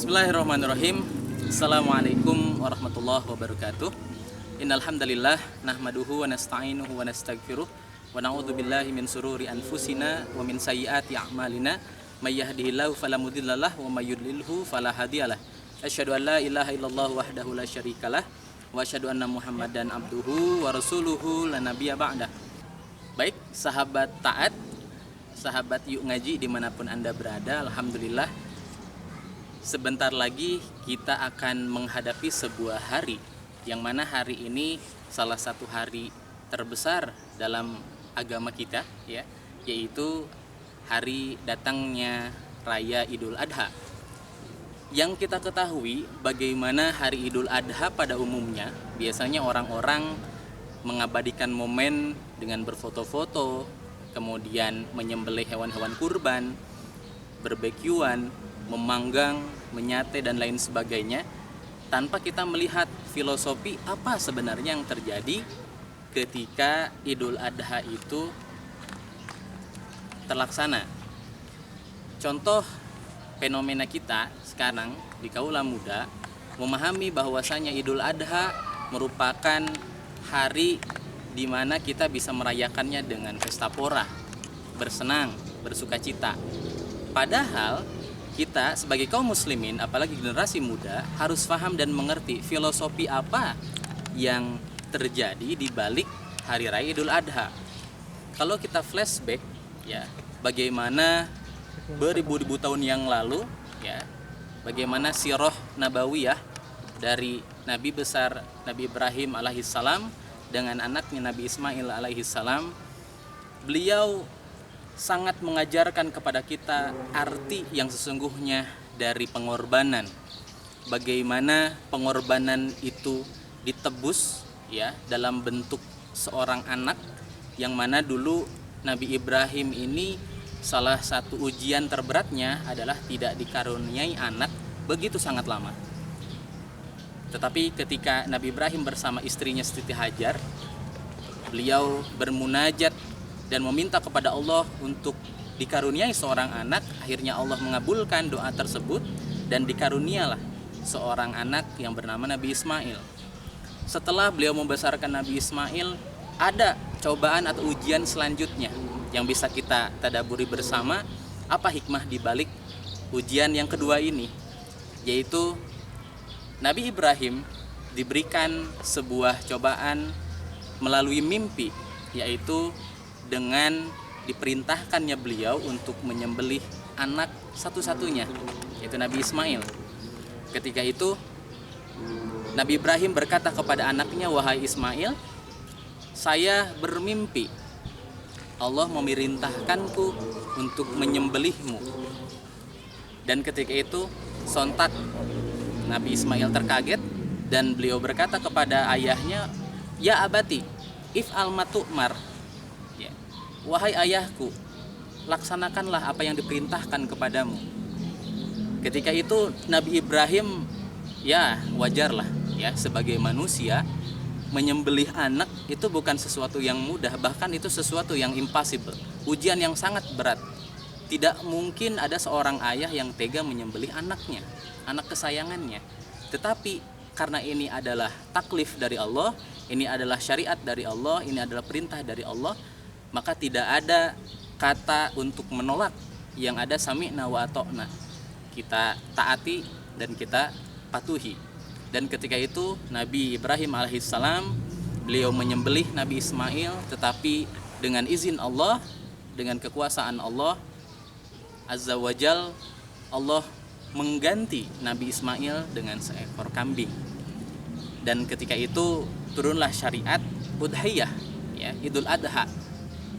Bismillahirrahmanirrahim. Assalamualaikum warahmatullahi wabarakatuh. Innal hamdalillah nahmaduhu wa nasta'inuhu wa nastaghfiruh wa na'udzu billahi min sururi anfusina wa min sayyiati a'malina may yahdihillahu fala mudhillalah wa may yudlilhu fala hadiyalah. Asyhadu an la ilaha illallah wahdahu la syarikalah wa asyhadu anna Muhammadan abduhu wa rasuluhu la nabiyya ba'dah. Baik, sahabat taat, sahabat yuk ngaji dimanapun Anda berada, alhamdulillah sebentar lagi kita akan menghadapi sebuah hari yang mana hari ini salah satu hari terbesar dalam agama kita, ya, yaitu hari datangnya Raya Idul Adha. Yang kita ketahui bagaimana hari Idul Adha pada umumnya, biasanya orang-orang mengabadikan momen dengan berfoto-foto, kemudian menyembelih hewan-hewan kurban, berbekyuan, memanggang, menyate dan lain sebagainya, tanpa kita melihat filosofi apa sebenarnya yang terjadi ketika Idul Adha itu terlaksana. Contoh fenomena kita sekarang di kaula muda memahami bahwasanya Idul Adha merupakan hari di mana kita bisa merayakannya dengan pesta pora, bersenang, bersukacita. Padahal kita sebagai kaum muslimin, apalagi generasi muda, harus paham dan mengerti filosofi apa yang terjadi di balik hari raya Idul Adha. Kalau kita flashback, ya, bagaimana beribu-ribu tahun yang lalu, ya, bagaimana sirah nabawiyah dari Nabi besar Nabi Ibrahim alaihissalam dengan anaknya Nabi Ismail alaihissalam. Beliau sangat mengajarkan kepada kita arti yang sesungguhnya dari pengorbanan. Bagaimana pengorbanan itu ditebus, ya, dalam bentuk seorang anak, yang mana dulu Nabi Ibrahim ini salah satu ujian terberatnya adalah tidak dikaruniai anak begitu sangat lama. Tetapi ketika Nabi Ibrahim bersama istrinya Siti Hajar, beliau bermunajat dan meminta kepada Allah untuk dikaruniai seorang anak. Akhirnya Allah mengabulkan doa tersebut dan dikarunialah seorang anak yang bernama Nabi Ismail. Setelah beliau membesarkan Nabi Ismail, ada cobaan atau ujian selanjutnya yang bisa kita tadaburi bersama. Apa hikmah di balik ujian yang kedua ini? Yaitu Nabi Ibrahim diberikan sebuah cobaan melalui mimpi, yaitu dengan diperintahkannya beliau untuk menyembelih anak satu-satunya, yaitu Nabi Ismail. Ketika itu Nabi Ibrahim berkata kepada anaknya, "Wahai Ismail, saya bermimpi Allah memerintahkanku untuk menyembelihmu." Dan ketika itu sontak Nabi Ismail terkaget dan beliau berkata kepada ayahnya, "Ya abati, if'al ma tu'mar." Wahai ayahku, laksanakanlah apa yang diperintahkan kepadamu. Ketika itu Nabi Ibrahim, ya wajarlah, ya, sebagai manusia menyembelih anak itu bukan sesuatu yang mudah, bahkan itu sesuatu yang impossible, ujian yang sangat berat. Tidak mungkin ada seorang ayah yang tega menyembelih anaknya, anak kesayangannya. Tetapi karena ini adalah taklif dari Allah, ini adalah syariat dari Allah, ini adalah perintah dari Allah, maka tidak ada kata untuk menolak. Yang ada sami'na wa ata'na, kita taati dan kita patuhi. Dan ketika itu Nabi Ibrahim alaihissalam, beliau menyembelih Nabi Ismail, tetapi dengan izin Allah, dengan kekuasaan Allah azza wajal, Allah mengganti Nabi Ismail dengan seekor kambing. Dan ketika itu turunlah syariat udhiyah, ya, Idul Adha,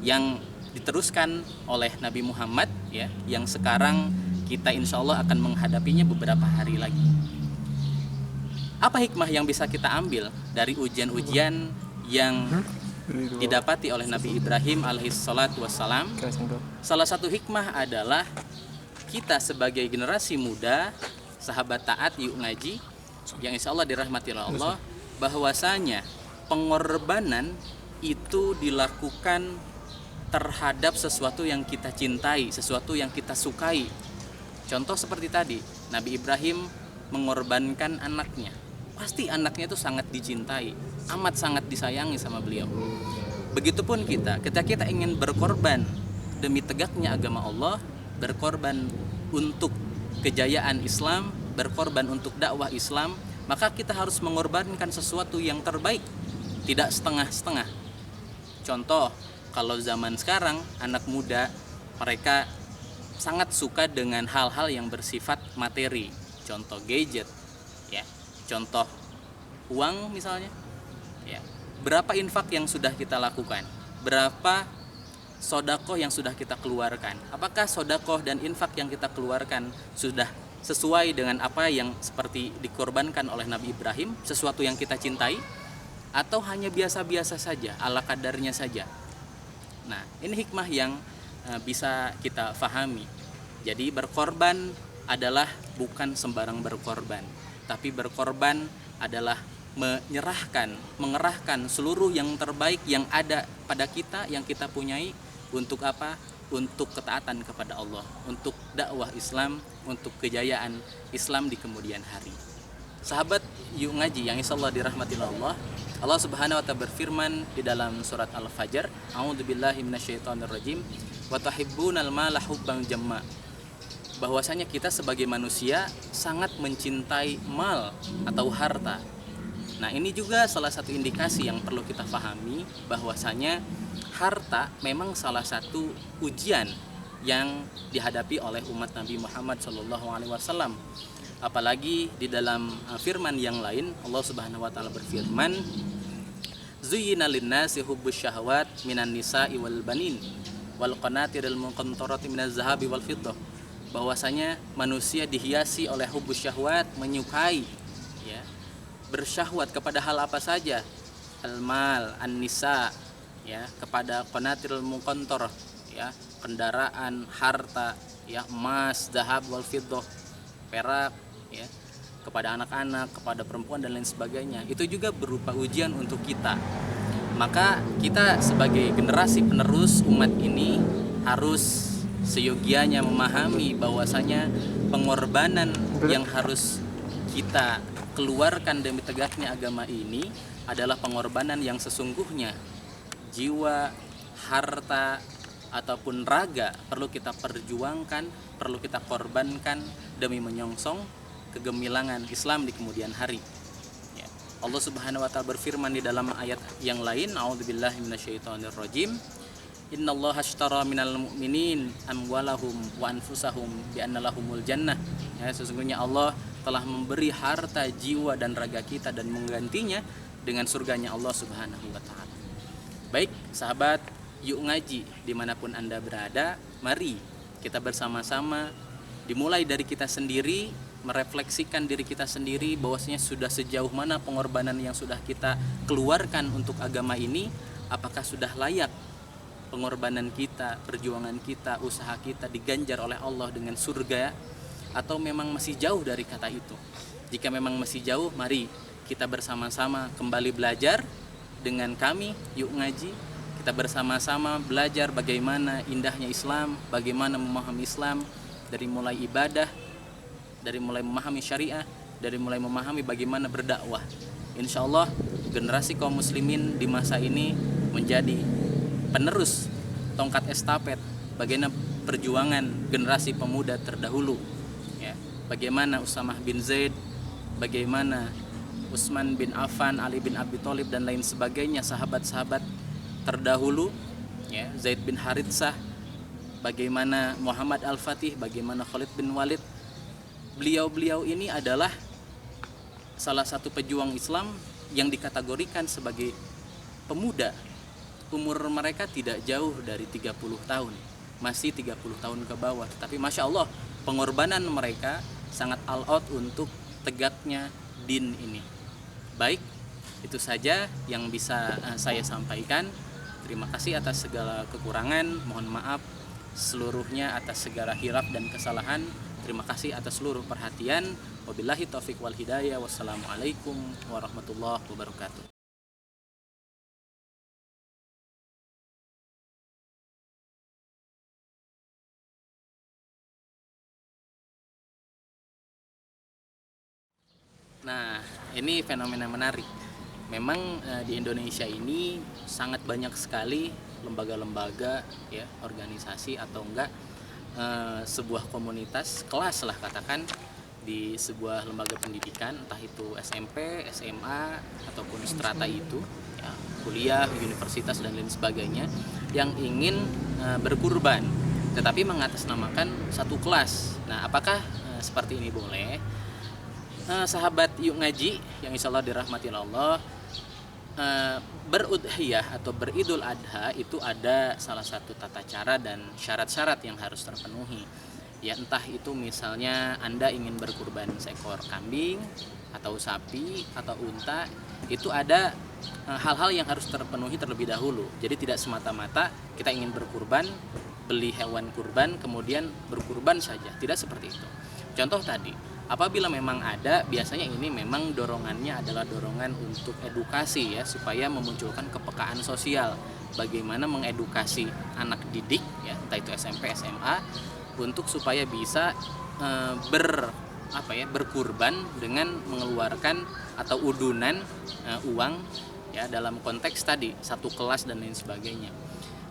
yang diteruskan oleh Nabi Muhammad, ya, yang sekarang kita insya Allah akan menghadapinya beberapa hari lagi. Apa hikmah yang bisa kita ambil dari ujian-ujian yang didapati oleh Nabi Ibrahim alaihissalatu wassalam? Salah satu hikmah adalah kita sebagai generasi muda, sahabat taat yuk ngaji, yang insya Allah dirahmati oleh Allah, bahwasanya pengorbanan itu dilakukan terhadap sesuatu yang kita cintai, sesuatu yang kita sukai. Contoh seperti tadi, Nabi Ibrahim mengorbankan anaknya. Pasti anaknya itu sangat dicintai, amat sangat disayangi sama beliau. Begitupun kita, ketika kita ingin berkorban demi tegaknya agama Allah, berkorban untuk kejayaan Islam, berkorban untuk dakwah Islam, maka kita harus mengorbankan sesuatu yang terbaik, tidak setengah-setengah. Contoh, kalau zaman sekarang anak muda mereka sangat suka dengan hal-hal yang bersifat materi, contoh gadget, ya, contoh uang misalnya, ya. Berapa infak yang sudah kita lakukan? Berapa sodakoh yang sudah kita keluarkan? Apakah sodakoh dan infak yang kita keluarkan sudah sesuai dengan apa yang seperti dikorbankan oleh Nabi Ibrahim, sesuatu yang kita cintai, atau hanya biasa-biasa saja, ala kadarnya saja? Nah, ini hikmah yang bisa kita fahami. Jadi berkorban adalah bukan sembarang berkorban, tapi berkorban adalah mengerahkan seluruh yang terbaik yang ada pada kita, yang kita punyai, untuk apa? Untuk ketaatan kepada Allah, untuk dakwah Islam, untuk kejayaan Islam di kemudian hari. Sahabat yuk ngaji yang insyaallah dirahmati Allah. Allah Subhanahu wa taala berfirman di dalam surat Al-Fajr, A'udzubillahi minasyaitonirrajim, wa tuhibbunal mala hubban jamma. Bahwasanya kita sebagai manusia sangat mencintai mal atau harta. Nah, ini juga salah satu indikasi yang perlu kita pahami, bahwasanya harta memang salah satu ujian yang dihadapi oleh umat Nabi Muhammad SAW. Apalagi di dalam firman yang lain, Allah Subhanahu wa taala berfirman, Zuyyina lin-nasi hubbus syahawat minan nisa'i wal banin wal qanatiril muqantarati minaz zahabi wal fiddah. Bahwasanya manusia dihiasi oleh hubbus syahwat, menyukai, ya, bersyahwat kepada hal apa saja, al-mal, an-nisa, ya, kepada qanatiril muqantarah, ya, kendaraan, harta, ya, emas, zahab wal fiddah, perak, ya, kepada anak-anak, kepada perempuan dan lain sebagainya. Itu juga berupa ujian untuk kita. Maka kita sebagai generasi penerus umat ini harus seyogianya memahami bahwasanya pengorbanan yang harus kita keluarkan demi tegaknya agama ini adalah pengorbanan yang sesungguhnya. Jiwa, harta, ataupun raga perlu kita perjuangkan, perlu kita korbankan demi menyongsong kegemilangan Islam di kemudian hari. Ya. Allah Subhanahu wa taala berfirman di dalam ayat yang lain, A'udzubillahi minasyaitonirrajim, Innallaha ashtara minal mu'minin amwalahum wa anfusahum bi anna lahumul jannah. Ya, sesungguhnya Allah telah memberi harta, jiwa dan raga kita dan menggantinya dengan surganya Allah Subhanahu wa taala. Baik, sahabat yuk ngaji dimanapun Anda berada, mari kita bersama-sama dimulai dari kita sendiri, merefleksikan diri kita sendiri bahwasanya sudah sejauh mana pengorbanan yang sudah kita keluarkan untuk agama ini. Apakah sudah layak pengorbanan kita, perjuangan kita, usaha kita diganjar oleh Allah dengan surga, atau memang masih jauh dari kata itu? Jika memang masih jauh, mari kita bersama-sama kembali belajar dengan kami yuk ngaji. Kita bersama-sama belajar bagaimana indahnya Islam, bagaimana memahami Islam, dari mulai ibadah, dari mulai memahami syariah, dari mulai memahami bagaimana berdakwah. Insya Allah generasi kaum muslimin di masa ini menjadi penerus tongkat estafet bagaimana perjuangan generasi pemuda terdahulu, ya. Bagaimana Usamah bin Zaid, bagaimana Utsman bin Affan, Ali bin Abi Thalib dan lain sebagainya, sahabat-sahabat terdahulu, ya, Zaid bin Haritsah, bagaimana Muhammad Al-Fatih, bagaimana Khalid bin Walid. Beliau-beliau ini adalah salah satu pejuang Islam yang dikategorikan sebagai pemuda. Umur mereka tidak jauh dari 30 tahun, masih 30 tahun ke bawah. Tapi Masya Allah, pengorbanan mereka sangat all out untuk tegaknya din ini. Baik, itu saja yang bisa saya sampaikan. Terima kasih atas segala kekurangan, mohon maaf seluruhnya atas segala hilaf dan kesalahan. Terima kasih atas seluruh perhatian. Wabillahi taufiq wal hidayah. Wassalamualaikum warahmatullahi wabarakatuh. Nah, ini fenomena menarik. Memang di Indonesia ini sangat banyak sekali lembaga-lembaga, ya, organisasi atau enggak sebuah komunitas kelas lah katakan di sebuah lembaga pendidikan, entah itu SMP, SMA ataupun strata itu, ya, kuliah, universitas dan lain sebagainya, yang ingin berkurban, tetapi mengatasnamakan satu kelas. Nah, apakah seperti ini boleh? Sahabat Yuk Ngaji yang insya Allah dirahmati Allah, berudhiyah atau beridul adha itu ada salah satu tata cara dan syarat-syarat yang harus terpenuhi. Ya, entah itu misalnya Anda ingin berkurban seekor kambing atau sapi atau unta, itu ada hal-hal yang harus terpenuhi terlebih dahulu. Jadi tidak semata-mata kita ingin berkurban, beli hewan kurban kemudian berkurban saja, tidak seperti itu. Contoh tadi, apabila memang ada, biasanya ini memang dorongannya adalah dorongan untuk edukasi, ya, supaya memunculkan kepekaan sosial. Bagaimana mengedukasi anak didik, ya, entah itu SMP, SMA, untuk supaya bisa berkurban dengan mengeluarkan atau udunan uang, ya, dalam konteks tadi satu kelas dan lain sebagainya.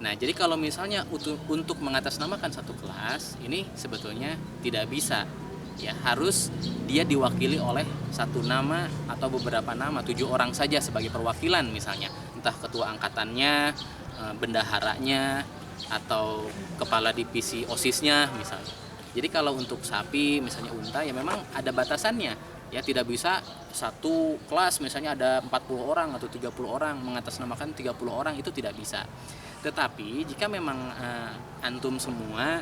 Nah, jadi kalau misalnya untuk mengatasnamakan satu kelas ini sebetulnya tidak bisa, ya, harus dia diwakili oleh satu nama atau beberapa nama, 7 orang saja sebagai perwakilan misalnya, entah ketua angkatannya, bendaharanya, atau kepala divisi OSISnya misalnya. Jadi kalau untuk sapi misalnya unta, ya memang ada batasannya, ya, tidak bisa satu kelas misalnya ada 40 orang atau 30 orang mengatasnamakan 30 orang, itu tidak bisa. Tetapi jika memang antum semua,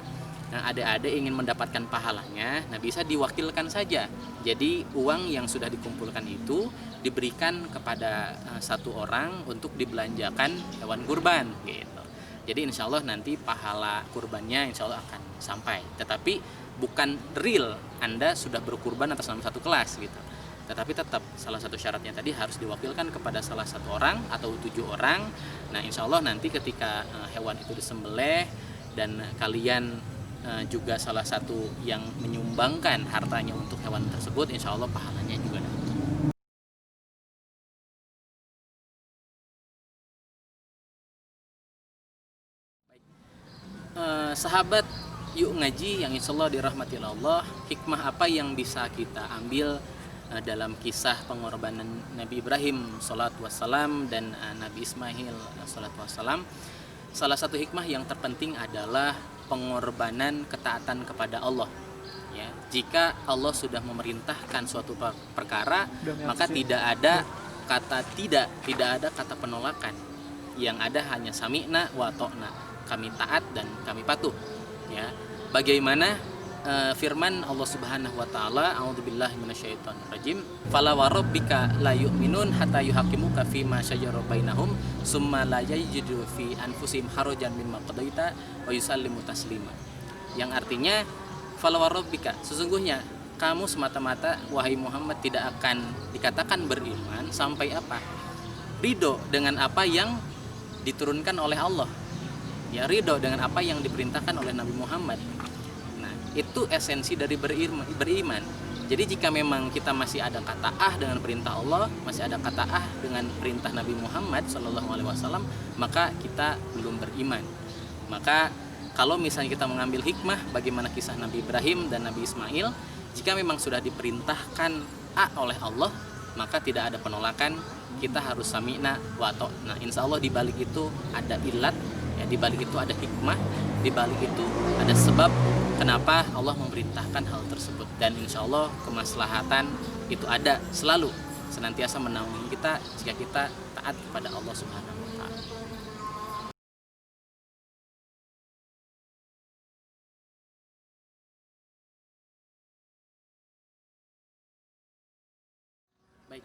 adik-adik ingin mendapatkan pahalanya, nah bisa diwakilkan saja. Jadi uang yang sudah dikumpulkan itu diberikan kepada satu orang untuk dibelanjakan hewan kurban, gitu. Jadi insya Allah nanti pahala kurbannya insya Allah akan sampai. Tetapi bukan real Anda sudah berkurban atas nama satu kelas, gitu. Tetapi tetap salah satu syaratnya tadi harus diwakilkan kepada salah satu orang atau 7 orang. Nah, insya Allah nanti ketika hewan itu disembelih dan kalian juga salah satu yang menyumbangkan hartanya untuk hewan tersebut, insya Allah pahalanya juga dapat. Sahabat Yuk Ngaji yang insya Allah dirahmati Allah, hikmah apa yang bisa kita ambil dalam kisah pengorbanan Nabi Ibrahim salatu wassalam dan Nabi Ismail salatu wassalam? Salah satu hikmah yang terpenting adalah pengorbanan ketaatan kepada Allah, ya. Jika Allah sudah memerintahkan suatu perkara, maka tidak ada kata tidak ada kata penolakan. Yang ada hanya sami'na wa ta'na, kami taat dan kami patuh, ya. Bagaimana firman Allah Subhanahu wa taala, a'udzubillahi minasyaitonirrajim, fala warabbika la yu'minun hatta yuhakimuka fi ma syajara bainahum summa la yajidu fi anfusihim harajan mimma qadaita wa yusallimu taslima. Yang artinya, fala warabbika, sesungguhnya kamu semata-mata wahai Muhammad tidak akan dikatakan beriman sampai apa? Ridho dengan apa yang diturunkan oleh Allah, ya, ridho dengan apa yang diperintahkan oleh Nabi Muhammad. Itu esensi dari beriman. Jadi jika memang kita masih ada kata dengan perintah Allah, masih ada kata dengan perintah Nabi Muhammad SAW, maka kita belum beriman. Maka kalau misalnya kita mengambil hikmah bagaimana kisah Nabi Ibrahim dan Nabi Ismail, jika memang sudah diperintahkan oleh Allah, maka tidak ada penolakan, kita harus sami'na wa ta'na. Insya Allah di balik itu ada ilat, ya, di balik itu ada hikmah, di balik itu ada sebab kenapa Allah memerintahkan hal tersebut, dan insya Allah kemaslahatan itu ada selalu senantiasa menaungi kita jika kita taat kepada Allah Subhanahu wa taala. Baik,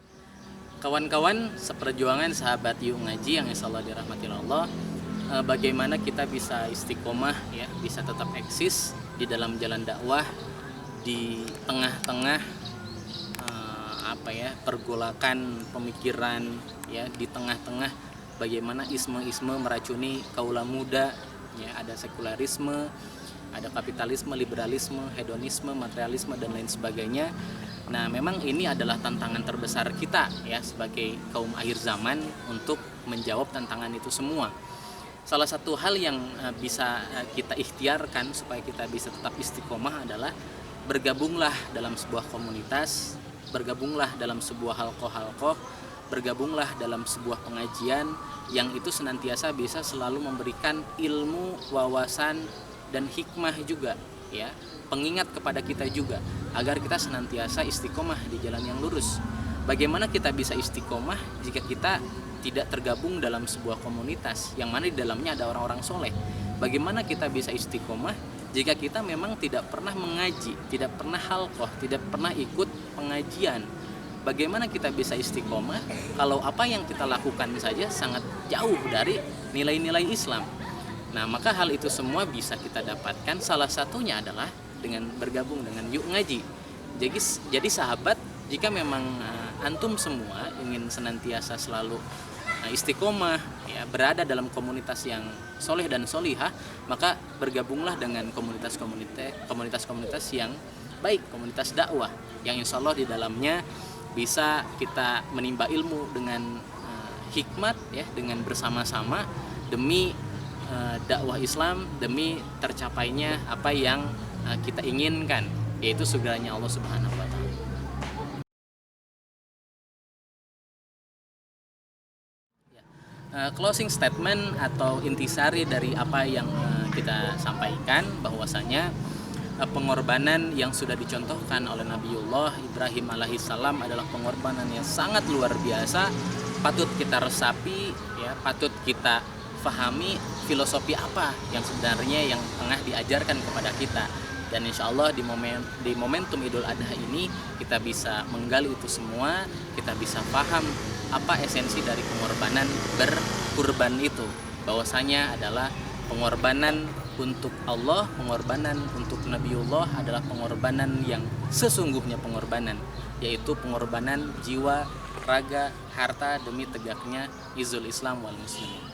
kawan-kawan seperjuangan sahabat Yuk Ngaji yang insya Allah dirahmati Allah, bagaimana kita bisa istiqomah, ya, bisa tetap eksis di dalam jalan dakwah di tengah-tengah pergolakan pemikiran, ya, di tengah-tengah bagaimana isme-isme meracuni kaula muda, ya, ada sekularisme, ada kapitalisme, liberalisme, hedonisme, materialisme dan lain sebagainya. Nah, memang ini adalah tantangan terbesar kita ya sebagai kaum akhir zaman untuk menjawab tantangan itu semua. Salah satu hal yang bisa kita ikhtiarkan supaya kita bisa tetap istiqomah adalah bergabunglah dalam sebuah komunitas, bergabunglah dalam sebuah halqoh-halqoh, bergabunglah dalam sebuah pengajian yang itu senantiasa bisa selalu memberikan ilmu, wawasan, dan hikmah juga ya, pengingat kepada kita juga agar kita senantiasa istiqomah di jalan yang lurus. Bagaimana kita bisa istiqomah jika kita tidak tergabung dalam sebuah komunitas yang mana di dalamnya ada orang-orang soleh? Bagaimana kita bisa istiqomah jika kita memang tidak pernah mengaji, tidak pernah halqoh, tidak pernah ikut pengajian? Bagaimana kita bisa istiqomah kalau apa yang kita lakukan saja sangat jauh dari nilai-nilai Islam? Nah, maka hal itu semua bisa kita dapatkan, salah satunya adalah dengan bergabung dengan Yuk Ngaji. Jadi sahabat, jika memang antum semua ingin senantiasa selalu istiqomah ya, berada dalam komunitas yang soleh dan solihah, maka bergabunglah dengan komunitas yang baik, komunitas dakwah yang insya Allah di dalamnya bisa kita menimba ilmu dengan hikmat ya, dengan bersama-sama demi dakwah Islam, demi tercapainya apa yang kita inginkan, yaitu surganya Allah Subhanahu wa taala. Closing statement atau intisari dari apa yang kita sampaikan bahwasanya pengorbanan yang sudah dicontohkan oleh Nabiullah Ibrahim alaihissalam adalah pengorbanan yang sangat luar biasa, patut kita resapi ya, patut kita fahami filosofi apa yang sebenarnya yang tengah diajarkan kepada kita. Dan insya Allah di momentum Idul Adha ini kita bisa menggali itu semua, kita bisa paham apa esensi dari pengorbanan berkurban itu, bahwasanya adalah pengorbanan untuk Allah, pengorbanan untuk Nabiullah adalah pengorbanan yang sesungguhnya pengorbanan, yaitu pengorbanan jiwa, raga, harta demi tegaknya izul Islam wal muslimin.